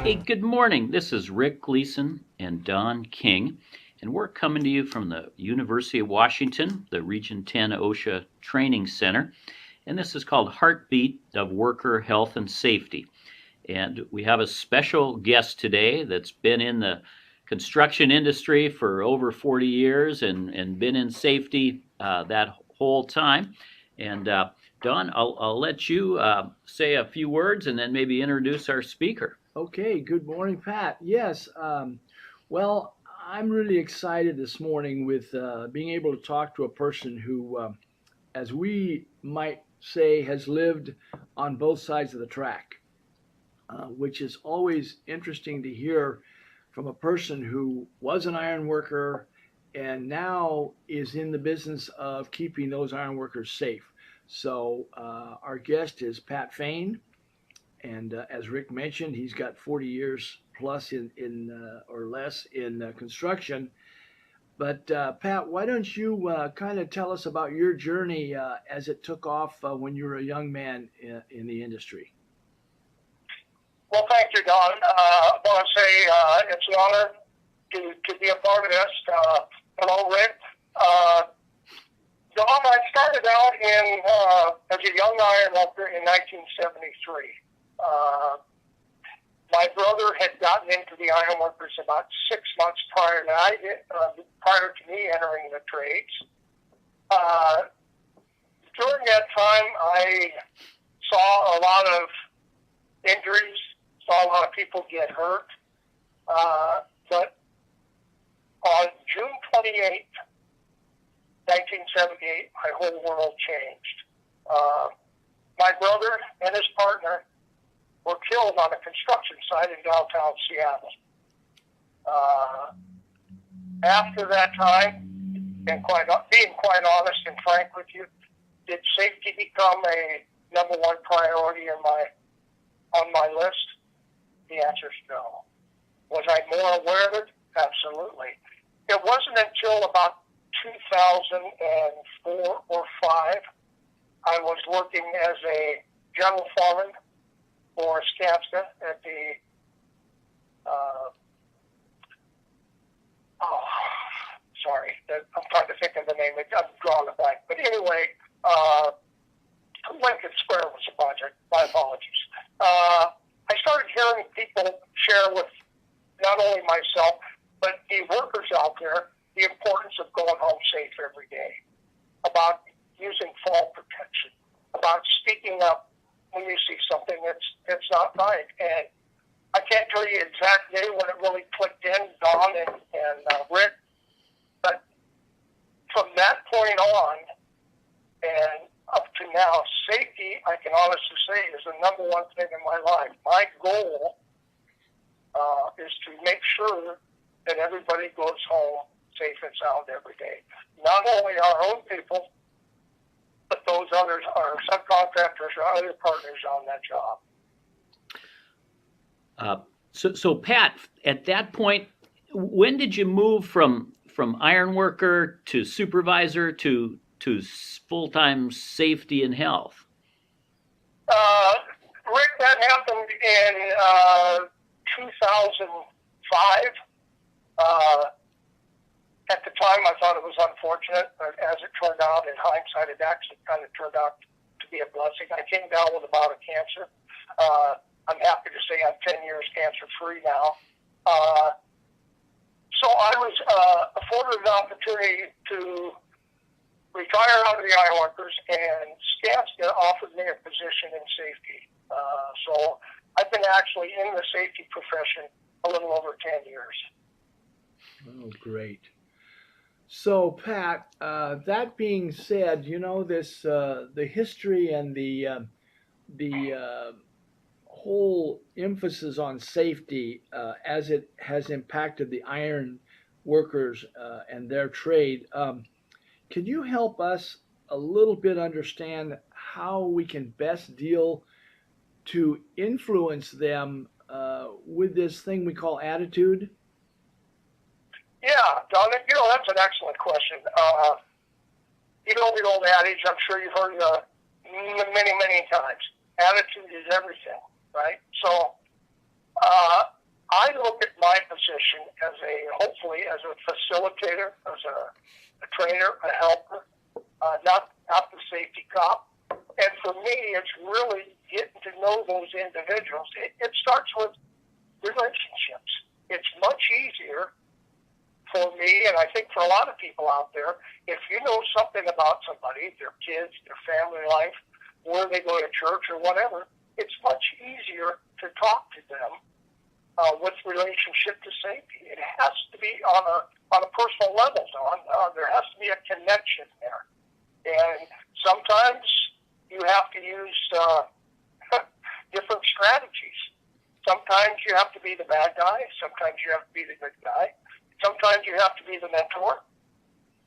Hey, good morning. This is Rick Gleason and Don King, and we're coming to you from the University of Washington, the Region 10 OSHA Training Center, and this is called Heartbeat of Worker Health and Safety. And we have a special guest today that's been in the construction industry for over 40 years and been in safety that whole time. And Don, I'll let you say a few words and then maybe introduce our speaker. Okay, good morning, Pat. Yes, well, I'm really excited this morning with being able to talk to a person who, as we might say, has lived on both sides of the track, which is always interesting to hear from a person who was an iron worker and now is in the business of keeping those iron workers safe. So, our guest is Pat Fane. And as Rick mentioned, he's got 40 years plus in or less in construction. But Pat, why don't you kind of tell us about your journey as it took off when you were a young man in the industry? Well, thank you, Don. I want to say it's an honor to be a part of this. Hello, Rick. Don, I started out as a young iron worker in 1973. My brother had gotten into the iron workers about 6 months prior to me entering the trades. During that time, I saw a lot of injuries, saw a lot of people get hurt. But on June 28th, 1978, my whole world changed. My brother and his partner were killed on a construction site in downtown Seattle. After that time, and being quite honest and frank with you, did safety become a number one priority on my list? The answer is no. Was I more aware of it? Absolutely. It wasn't until about 2004 or 5 I was working as a general foreman for Skanska at the I'm trying to think of the name. I'm drawing a blank. But anyway, Lincoln Square was a project. My apologies. I started hearing people share with not only myself, but the workers out there, the importance of going home safe every day, about using fall protection, about speaking up when you see something that's not right. And I can't tell you exactly when it really clicked in, Don and Rick, but from that point on and up to now, safety, I can honestly say, is the number one thing in my life. My goal is to make sure that everybody goes home safe and sound every day. Not only our own people, but those others, our subcontractors or other partners on that job. So Pat, at that point, when did you move from iron worker to supervisor to full-time safety and health? Rick, that happened in 2005. At the time, I thought it was unfortunate, but as it turned out, in hindsight, it actually kind of turned out to be a blessing. I came down with a bout of cancer. I'm happy to say I'm 10 years cancer-free now. So I was afforded an opportunity to retire out of the ironworkers, and Skanska offered me a position in safety. So I've been actually in the safety profession a little over 10 years. Oh, great. So, Pat, that being said, you know this the history and the whole emphasis on safety as it has impacted the iron workers and their trade. Can you help us a little bit understand how we can best deal to influence them with this thing we call attitude? Yeah, Don, that's an excellent question. The old adage, I'm sure you've heard many, many times. Attitude is everything, right? So facilitator, as a trainer, a helper, not the safety cop. And for me, it's really getting to know those individuals. It starts with relationships. It's much easier for me, and I think for a lot of people out there, if you know something about somebody, their kids, their family life, where they go to church or whatever, it's much easier to talk to them with relationship to safety. It has to be on a personal level, Don. There has to be a connection there. And sometimes you have to use different strategies. Sometimes you have to be the bad guy. Sometimes you have to be the good guy. Sometimes you have to be the mentor.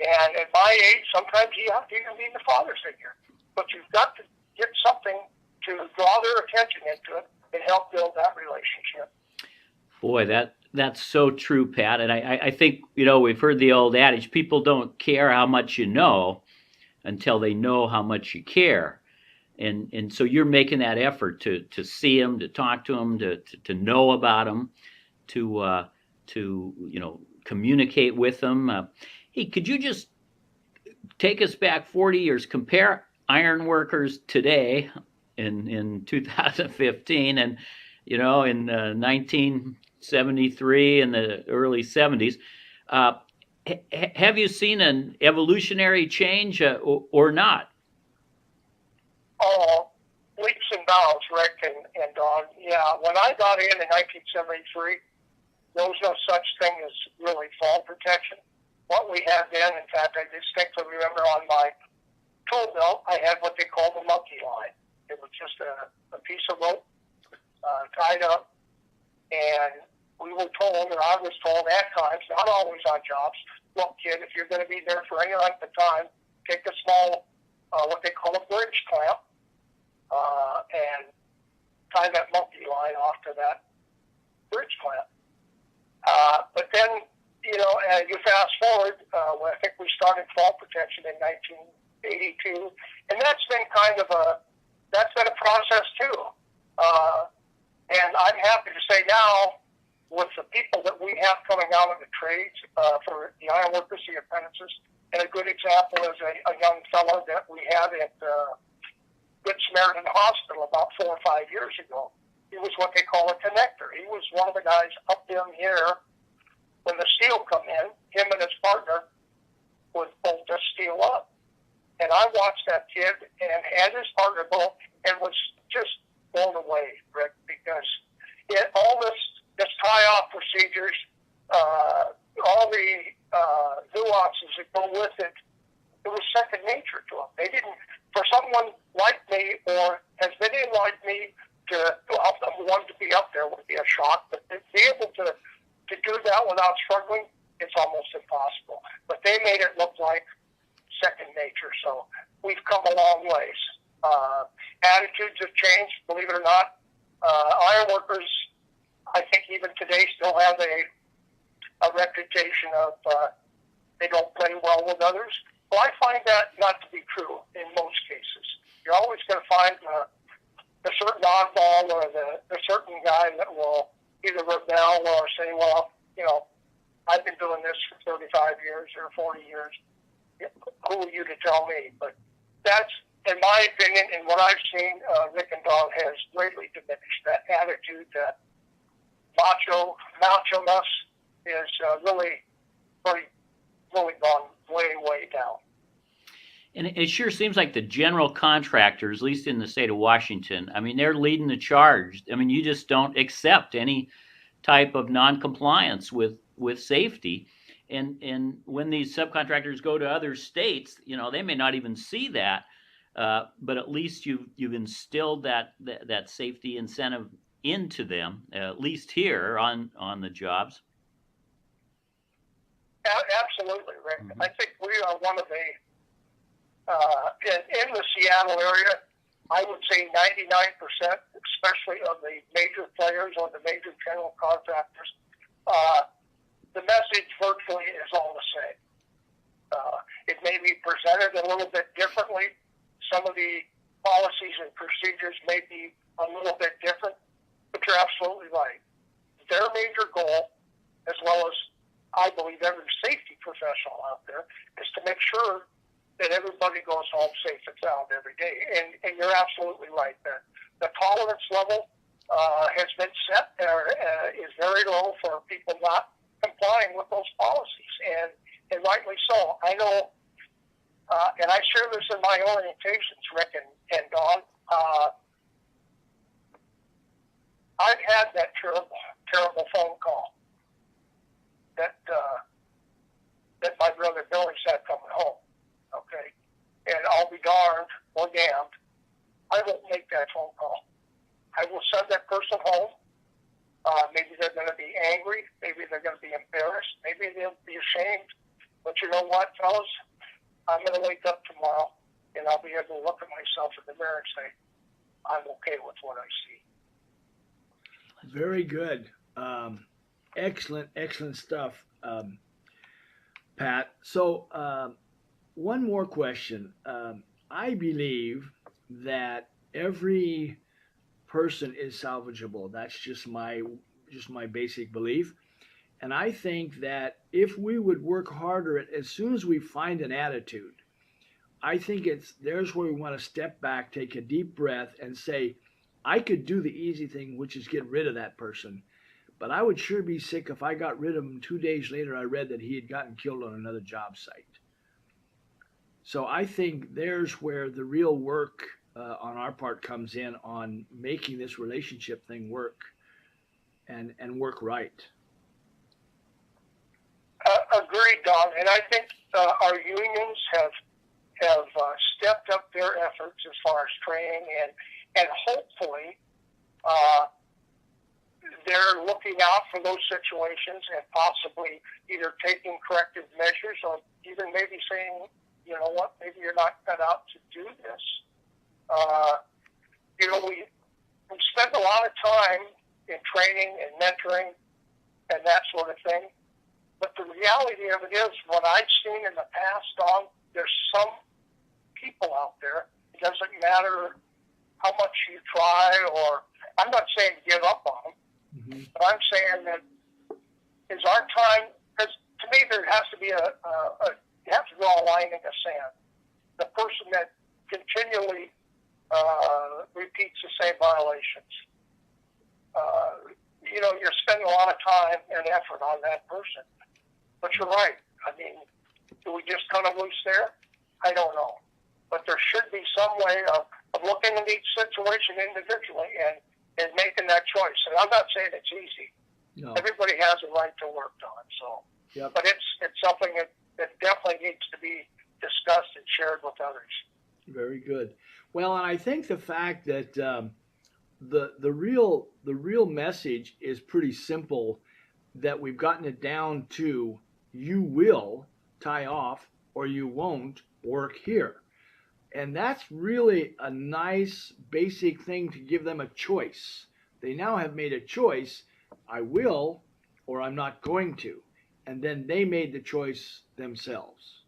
And at my age, sometimes you have to even be the father figure. But you've got to get something to draw their attention into it and help build that relationship. Boy, that's so true, Pat. And I think, we've heard the old adage, people don't care how much you know until they know how much you care. And so you're making that effort to see them, to talk to them, to know about them, to communicate with them. Hey, could you just take us back 40 years, compare iron workers today in 2015 and, in 1973 and the early 70s. Have you seen an evolutionary change or not? Oh, leaps and bounds, Rick and Don. Yeah, when I got in 1973, there was no such thing as really fall protection. What we had then, in fact, I distinctly remember on my tool belt, I had what they called the monkey line. It was just a piece of rope tied up, and we were told, or I was told at times, not always on jobs, look, kid, if you're going to be there for any length of time, take a small, what they call a bridge clamp, and tie that monkey line off to that bridge clamp. But then, you fast forward, when I think we started fall protection in 1982, and that's been a process too. And I'm happy to say now, with the people that we have coming out of the trades for the iron workers, the apprentices, and a good example is a young fellow that we had at Good Samaritan Hospital about 4 or 5 years ago. He was what they call a connector. He was one of the guys up in here when the steel come in. Him and his partner would bolt the steel up. And I watched that kid and had his partner bolt and was just blown away, Rick, because all this tie-off procedures, all the nuances that go with it, it was second nature to them. They didn't, for someone like me or has been in like me, number one, to be up there would be a shock, but to be able to do that without struggling, it's almost impossible. But they made it look like second nature, so we've come a long ways. Attitudes have changed, believe it or not. Iron workers, I think even today, still have a reputation of they don't play well with others. Well, I find that not to be true in most cases. You're always going to find the certain oddball or the certain guy that will either rebel or say, well, I've been doing this for 35 years or 40 years. Who are you to tell me? But that's, in my opinion, and what I've seen, Rick and Don has greatly diminished. That attitude, that macho-ness is really gone way, way down. And it sure seems like the general contractors, at least in the state of Washington, they're leading the charge. You just don't accept any type of non-compliance with safety. And when these subcontractors go to other states, they may not even see that, but at least you've instilled that safety incentive into them, at least here on the jobs. Absolutely, Rick. Mm-hmm. I think we are one of the in the Seattle area, I would say 99%, especially of the major players or the major general contractors, the message virtually is all the same. It may be presented a little bit differently. Some of the policies and procedures may be a little bit different, but you're absolutely right. Their major goal, as well as I believe every safety professional out there, is to make sure that everybody goes home safe and sound every day. And you're absolutely right. The tolerance level has been set there, is very low for people not complying with those policies, and rightly so. I know, and I share this in my orientations, Rick and Dawn. I've had that terrible phone call that my brother Billy's had coming home. Okay, and I'll be darned or damned, I won't make that phone call. I will send that person home. Maybe they're going to be angry. Maybe they're going to be embarrassed. Maybe they'll be ashamed. But you know what, fellas? I'm going to wake up tomorrow, and I'll be able to look at myself in the mirror and say, I'm okay with what I see. Very good. Excellent stuff, Pat. So one more question. I believe that every person is salvageable. That's just my basic belief. And I think that if we would work harder as soon as we find an attitude, I think there's where we want to step back, take a deep breath, and say, I could do the easy thing, which is get rid of that person. But I would sure be sick if I got rid of him 2 days later. I read that he had gotten killed on another job site. So I think there's where the real work on our part comes in on making this relationship thing work and work right. Agreed, Don. And I think our unions have stepped up their efforts as far as training, and hopefully they're looking out for those situations and possibly either taking corrective measures or even maybe saying, you know what, maybe you're not cut out to do this. We spend a lot of time in training and mentoring and that sort of thing. But the reality of it is, what I've seen in the past, Don, there's some people out there, it doesn't matter how much you try, or I'm not saying give up on them, but I'm saying that is our time, because to me there has to be you have to draw a line in the sand. The person that continually repeats the same violations. You're spending a lot of time and effort on that person. But you're right. I mean, do we just cut them loose there? I don't know. But there should be some way of looking at each situation individually and making that choice. And I'm not saying it's easy. No. Everybody has a right to work on. So, yep. But it's something that definitely needs to be discussed and shared with others. Very good. Well, and I think the fact that the real message is pretty simple, that we've gotten it down to you will tie off or you won't work here. And that's really a nice basic thing to give them a choice. They now have made a choice, I will or I'm not going to. And then they made the choice themselves.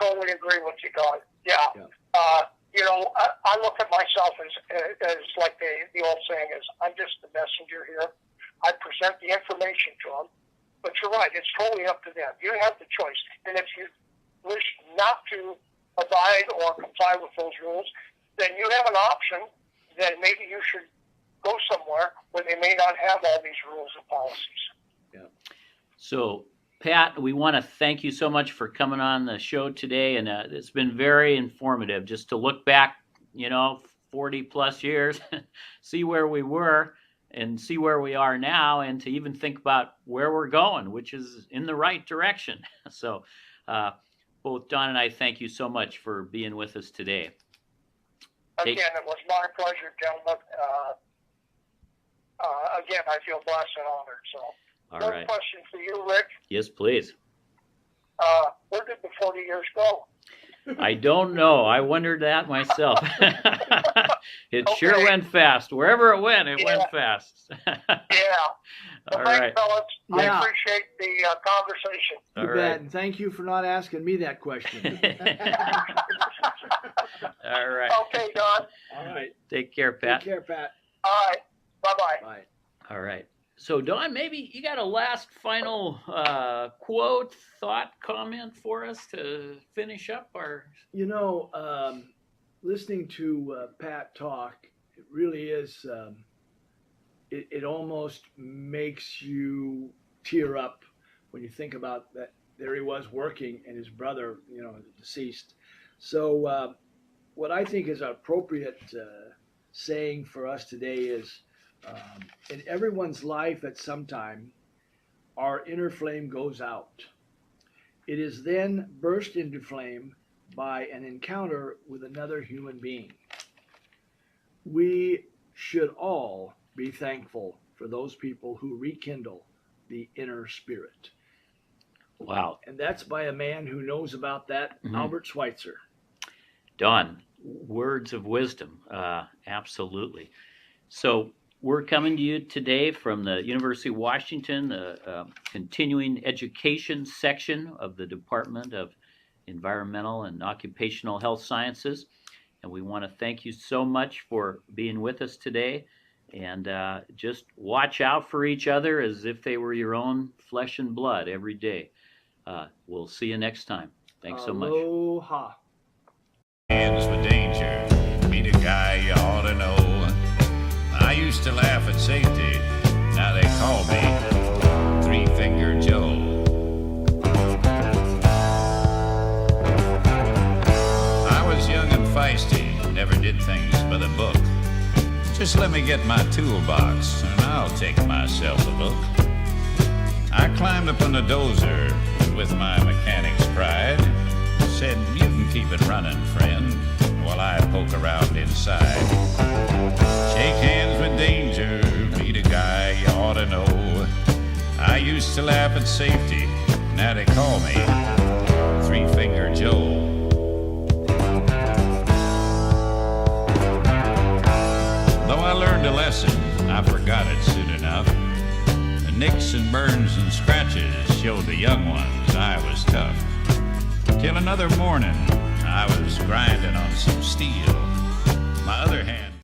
Totally agree with you, Don. Yeah. I look at myself as like the old saying is, I'm just the messenger here. I present the information to them. But you're right, it's totally up to them. You have the choice. And if you wish not to abide or comply with those rules, then you have an option that maybe you should go somewhere where they may not have all these rules and policies. Yeah. So, Pat, we want to thank you so much for coming on the show today, and it's been very informative just to look back, 40 plus years, see where we were and see where we are now, and to even think about where we're going, which is in the right direction. So both Don and I thank you so much for being with us today. Again, it was my pleasure, gentlemen. Again, I feel blessed and honored. So, all right. Question for you, Rick. Yes, please. Where did the 40 years go? I don't know. I wondered that myself. It sure went fast. Wherever it went fast. Yeah. Well, all thanks, right, fellas. Yeah. I appreciate the conversation. You bet. And thank you for not asking me that question. All right. Okay, Don. All right. Take care, Pat. Take care, Pat. All right. Bye-bye. Bye. All right. So, Don, maybe you got a last final quote, thought, comment for us to finish up our. You know, listening to Pat talk, it really is. It almost makes you tear up when you think about that. There he was working, and his brother, deceased. So, what I think is an appropriate saying for us today is, in everyone's life at some time, our inner flame goes out. It is then burst into flame by an encounter with another human being. We should all be thankful for those people who rekindle the inner spirit. Wow. And that's by a man who knows about that, Albert Schweitzer. Don, words of wisdom, absolutely. So we're coming to you today from the University of Washington, the continuing education section of the Department of Environmental and Occupational Health Sciences. And we want to thank you so much for being with us today. And just watch out for each other as if they were your own flesh and blood every day. We'll see you next time. Thanks so much. Aloha. Hands with danger, meet a guy you ought to know. I used to laugh at safety, now they call me Three-Finger Joe. I was young and feisty, never did things by the book. Just let me get my toolbox and I'll take myself a look. I climbed up on the dozer with my mechanic's pride. Said, you can keep it running, friend, while I poke around inside. Shake hands with danger, meet a guy you ought to know. I used to laugh at safety, now they call me Three-Finger Joe. Though I learned a lesson, I forgot it soon enough. The nicks and burns and scratches showed the young ones I was tough. Till another morning, I was grinding on some steel. My other hand